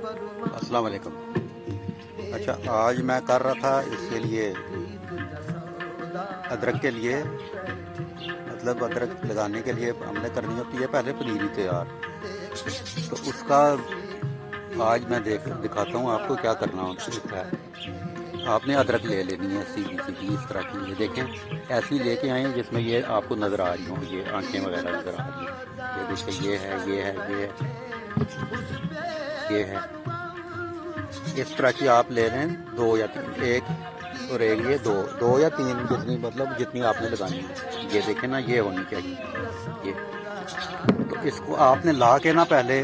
अस्सलाम वालेकुम। अच्छा, आज मैं कर रहा था इसके लिए, अदरक के लिए, मतलब अदरक लगाने के लिए हमने करनी होती है पहले पनीरी तैयार। तो उसका आज मैं दिखाता हूँ आपको क्या करना होता है। आपने अदरक ले लेनी है सीधी सीधी इस तरह की, ये देखें ऐसी लेके आए जिसमें ये आपको नज़र आ रही हों, ये आंखें वगैरह नज़र आ रही हैं। ये देखिए, ये है, ये है, ये है, ये है। इस तरह की आप ले रहे हैं, दो या तीन, एक और एक, ये दो, दो या तीन, जितनी मतलब जितनी आपने लगानी है। ये देखें ना, ये होनी चाहिए ये। तो इसको आपने ला के ना पहले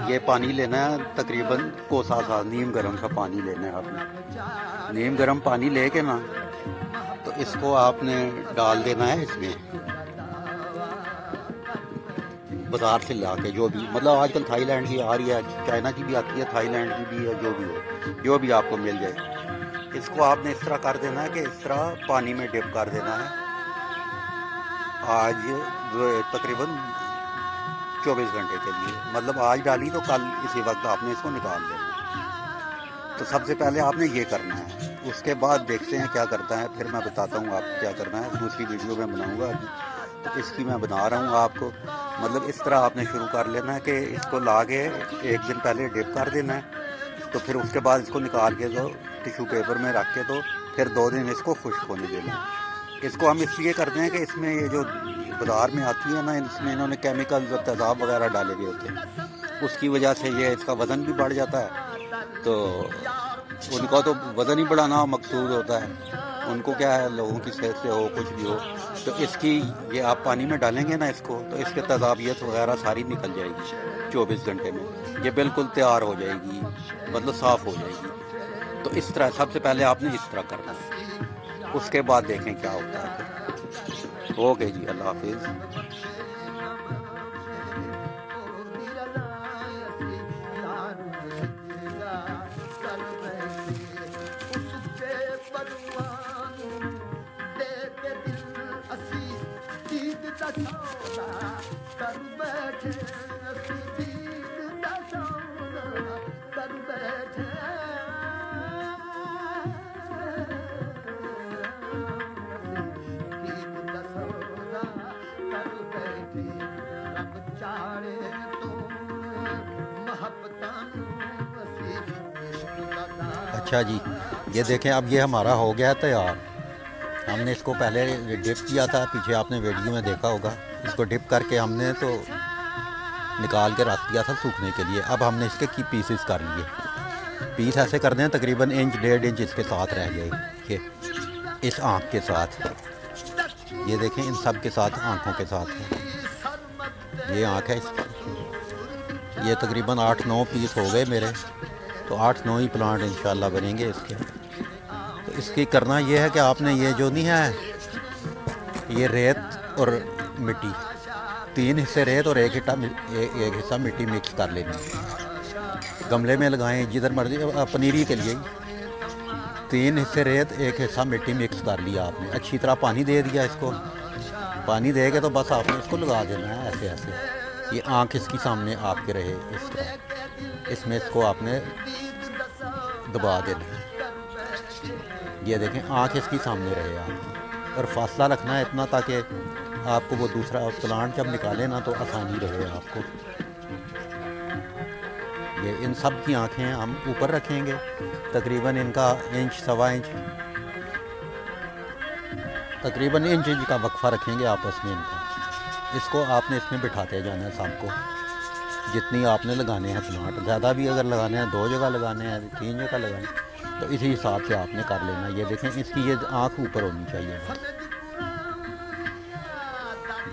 ये पानी लेना है, तकरीबन कोसा सा नीम गर्म सा पानी लेना है आपने। नीम गर्म पानी लेके ना, तो इसको आपने डाल देना है इसमें, बाज़ार से ला के, जो भी मतलब आजकल थाईलैंड की आ रही है, चाइना की भी आती है, थाईलैंड की भी है, जो भी हो, जो भी आपको मिल जाए। इसको आपने इस तरह कर देना है कि इस तरह पानी में डिप कर देना है। आज तकरीबन 24 घंटे के लिए, मतलब आज डाली तो कल इसी वक्त आपने इसको निकाल देना है। तो सबसे पहले आपने ये करना है, उसके बाद देखते हैं क्या करता है, फिर मैं बताता हूँ आपको क्या करना है। दूसरी वीडियो में बनाऊँगा अभी, तो इसकी मैं बना रहा हूँ आपको। मतलब इस तरह आपने शुरू कर लेना है कि इसको ला के एक दिन पहले डिप कर देना है। तो फिर उसके बाद इसको निकाल के तो टिश्यू पेपर में रख के, तो फिर 2 दिन इसको खुश्क होने देना है। इसको हम इसलिए करते हैं कि इसमें ये जो बाज़ार में आती है ना, इसमें इन्होंने केमिकल तेज़ाब वगैरह डाले हुए होते हैं, उसकी वजह से ये इसका वज़न भी बढ़ जाता है। तो उनका तो वज़न ही बढ़ाना मकसूद होता है, उनको क्या है, लोगों की सेहत से हो कुछ भी हो। तो इसकी ये आप पानी में डालेंगे ना इसको, तो इसके तेज़ाबियत वगैरह सारी निकल जाएगी 24 घंटे में। ये बिल्कुल तैयार हो जाएगी, मतलब साफ़ हो जाएगी। तो इस तरह सबसे पहले आपने इस तरह करना है, उसके बाद देखें क्या होता है। ओके जी, अल्लाह हाफिज़। अच्छा जी, ये देखें अब ये हमारा हो गया तैयार। हमने इसको पहले डिप किया था, पीछे आपने वीडियो में देखा होगा। इसको डिप करके हमने तो निकाल के रख दिया था सूखने के लिए। अब हमने इसके की पीसेस कर लिए, पीस ऐसे कर दें तकरीबन इंच 1.5 इंच इसके साथ रह जाए। ये इस आँख के साथ, ये देखें इन सब के साथ, आँखों के साथ है ये आँख है इसकी। ये तकरीबन 8-9 पीस हो गए मेरे, तो 8-9 ही प्लांट इंशाल्लाह बनेंगे इसके। तो इसकी करना ये है कि आपने ये जो नहीं है, ये रेत और मिट्टी, 3 हिस्से रेत और एक हिस्सा मिट्टी मिक्स कर लेनी है। गमले में लगाएं जिधर मर्जी, पनीरी के लिए 3 हिस्से रेत 1 हिस्सा मिट्टी मिक्स कर लिया आपने। अच्छी तरह पानी दे दिया इसको, पानी दे के तो बस आपने इसको लगा देना है ऐसे ऐसे। ये आँख इसकी सामने आपके रहे इस तरह, इसमें इसको आपने दबा देना है। ये देखें आँख इसकी सामने रहे आपकी, और फासला रखना है इतना ताकि आपको वो दूसरा प्लांट जब निकाले ना तो आसानी रहे आपको। ये इन सब की आँखें हम ऊपर रखेंगे, तकरीबन इनका इंच 1.25 इंच, तकरीबन इंच का वक्फा रखेंगे आपस में इनका। इसको आपने इसमें बिठाते जाना है सबको, जितनी आपने लगाने हैं प्लांट। ज़्यादा भी अगर लगाने हैं, 2 जगह लगाने हैं, 3 जगह लगाने हैं, तो इसी हिसाब से आपने कर लेना। ये देखें इसकी ये आँख ऊपर होनी चाहिए।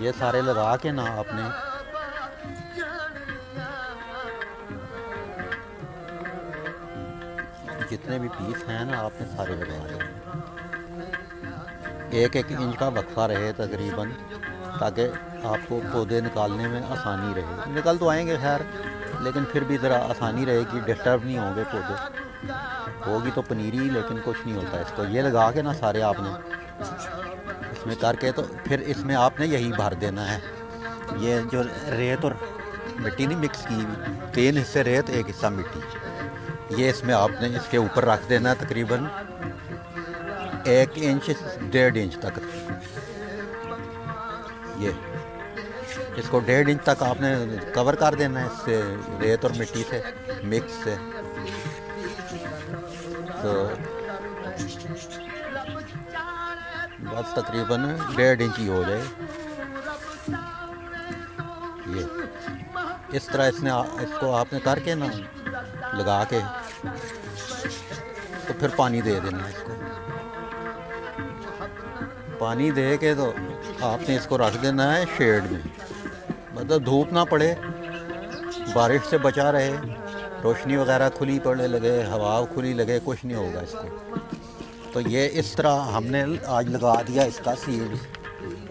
ये सारे लगा के ना आपने जितने भी पीस हैं ना आपने सारे लगा देने, 1-1 इंच का वक्फा रहे तकरीबन, ताकि आपको पौधे निकालने में आसानी रहे। निकल तो आएंगे खैर, लेकिन फिर भी ज़रा आसानी रहेगी, डिस्टर्ब नहीं होंगे पौधे। होगी तो पनीरी, लेकिन कुछ नहीं होता इसको। ये लगा के ना सारे आपने इसमें करके, तो फिर इसमें आपने यही भर देना है, ये जो रेत और मिट्टी नहीं मिक्स की हुई, 3 हिस्से रेत 1 हिस्सा मिट्टी। ये इसमें आपने इसके ऊपर रख देना है तकरीबन 1 इंच 1.5 इंच तक। ये इसको 1.5 इंच तक आपने कवर कर देना है इससे, रेत और मिट्टी से मिक्स से। तो बस तकरीबन 1.5 इंच ही हो जाए। ये इस तरह इसको आपने करके ना लगा के तो फिर पानी दे देना है इसको। पानी दे के तो आपने इसको रख देना है शेड में, मतलब धूप ना पड़े, बारिश से बचा रहे, रोशनी वगैरह खुली पड़ने लगे, हवा खुली लगे, कुछ नहीं होगा इसको। तो ये इस तरह हमने आज लगा दिया इसका सीड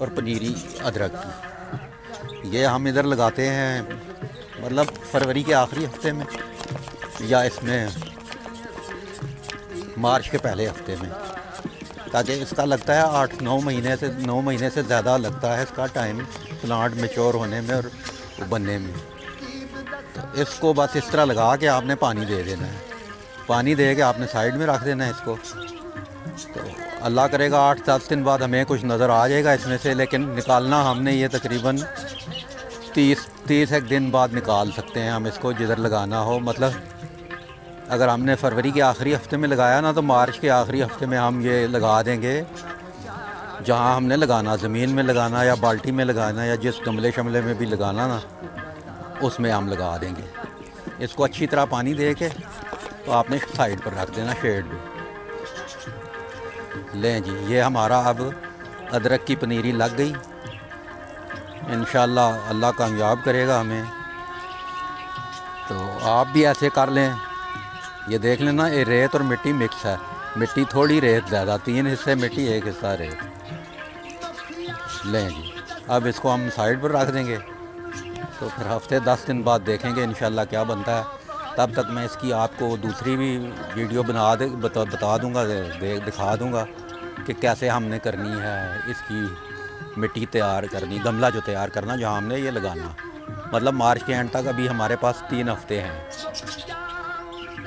और पनीरी अदरक की। ये हम इधर लगाते हैं मतलब फरवरी के आखिरी हफ्ते में या इसमें मार्च के पहले हफ्ते में, ताकि इसका लगता है 8-9 महीने से ज़्यादा लगता है इसका टाइम प्लांट मैच्योर होने में और बनने में। तो इसको बस इस तरह लगा के आपने पानी दे देना है, पानी दे के आपने साइड में रख देना है इसको। तो अल्लाह करेगा 8-10 दिन बाद हमें कुछ नज़र आ जाएगा इसमें से, लेकिन निकालना हमने ये तकरीबन 30 एक दिन बाद निकाल सकते हैं हम इसको, जिधर लगाना हो। मतलब अगर हमने फरवरी के आखिरी हफ्ते में लगाया ना, तो मार्च के आखिरी हफ्ते में हम ये लगा देंगे जहाँ हमने लगाना, ज़मीन में लगाना या बाल्टी में लगाना या जिस गमले शमले में भी लगाना ना, उसमें हम लगा देंगे। इसको अच्छी तरह पानी दे के तो आपने साइड पर रख देना शेड में। लें जी, ये हमारा अब अदरक की पनीरी लग गई। इंशाल्लाह अल्लाह कामयाब करेगा हमें। तो आप भी ऐसे कर लें। ये देख लेना, ये रेत और मिट्टी मिक्स है, मिट्टी थोड़ी रेत ज़्यादा, 3 हिस्से मिट्टी 1 हिस्सा रेत। लें जी, अब इसको हम साइड पर रख देंगे, तो फिर हफ्ते 10 दिन बाद देखेंगे इंशाल्लाह क्या बनता है। तब तक मैं इसकी आपको दूसरी भी वीडियो बता दूँगा, दिखा दूँगा कि कैसे हमने करनी है इसकी मिट्टी तैयार करनी, गमला जो तैयार करना जहाँ हमने ये लगाना। मतलब मार्च के एंड तक अभी हमारे पास 3 हफ्ते हैं।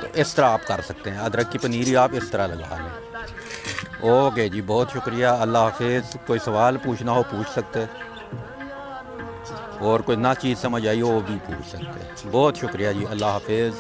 तो इस तरह आप कर सकते हैं, अदरक की पनीरी आप इस तरह लगा लें। ओके जी, बहुत शुक्रिया, अल्लाह हाफिज़। कोई सवाल पूछना हो पूछ सकते, और कोई ना चीज़ समझ आई हो वो भी पूछ सकते। बहुत शुक्रिया जी, अल्लाह हाफिज़।